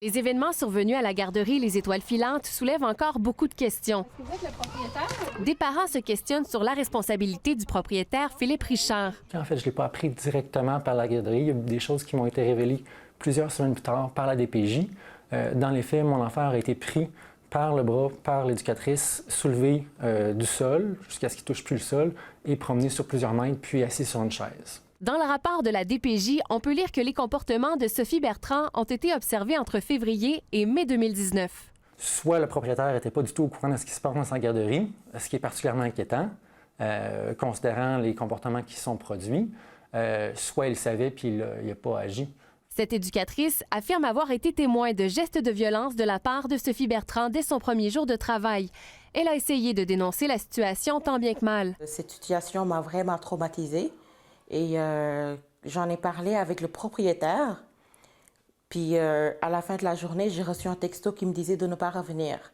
Les événements survenus à la garderie Les Étoiles Filantes soulèvent encore beaucoup de questions. Est-ce que vous êtes le propriétaire? Des parents se questionnent sur la responsabilité du propriétaire Philippe Richard. En fait, je ne l'ai pas appris directement par la garderie. Il y a des choses qui m'ont été révélées plusieurs semaines plus tard par la DPJ. Dans les faits, mon enfant a été pris par le bras, par l'éducatrice, soulevé du sol jusqu'à ce qu'il ne touche plus le sol et promené sur plusieurs mètres, puis assis sur une chaise. Dans le rapport de la DPJ, on peut lire que les comportements de Sophie Bertrand ont été observés entre février et mai 2019. Soit le propriétaire n'était pas du tout au courant de ce qui se passe dans sa garderie, ce qui est particulièrement inquiétant, considérant les comportements qui sont produits, soit il savait puis il n'a pas agi. Cette éducatrice affirme avoir été témoin de gestes de violence de la part de Sophie Bertrand dès son premier jour de travail. Elle a essayé de dénoncer la situation tant bien que mal. Cette situation m'a vraiment traumatisée et j'en ai parlé avec le propriétaire. Puis à la fin de la journée, j'ai reçu un texto qui me disait de ne pas revenir.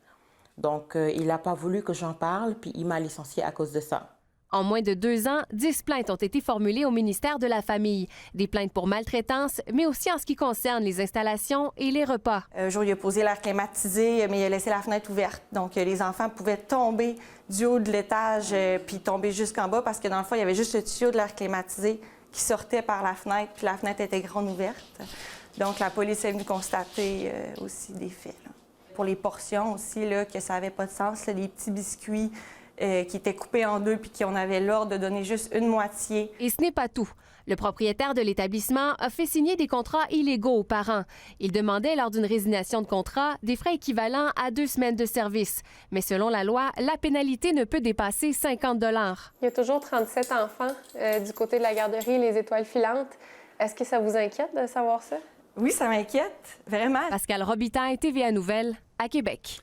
Donc il n'a pas voulu que j'en parle, puis il m'a licenciée à cause de ça. En moins de 2 ans, 10 plaintes ont été formulées au ministère de la Famille. Des plaintes pour maltraitance, mais aussi en ce qui concerne les installations et les repas. Un jour, il a posé l'air climatisé, mais il a laissé la fenêtre ouverte. Donc, les enfants pouvaient tomber du haut de l'étage puis tomber jusqu'en bas parce que dans le fond, il y avait juste le tuyau de l'air climatisé qui sortait par la fenêtre, puis la fenêtre était grande ouverte. Donc, la police est venue constater aussi des faits. Là. Pour les portions aussi, là, que ça n'avait pas de sens, là, les petits biscuits qui étaient coupés en deux puis qu'on avait l'ordre de donner juste une moitié. Et ce n'est pas tout. Le propriétaire de l'établissement a fait signer des contrats illégaux aux parents. Il demandait, lors d'une résiliation de contrat, des frais équivalents à 2 semaines de service. Mais selon la loi, la pénalité ne peut dépasser 50 $. Il y a toujours 37 enfants du côté de la garderie Les Étoiles Filantes. Est-ce que ça vous inquiète de savoir ça? Oui, ça m'inquiète, vraiment. Pascal Robitaille, TVA Nouvelles, à Québec.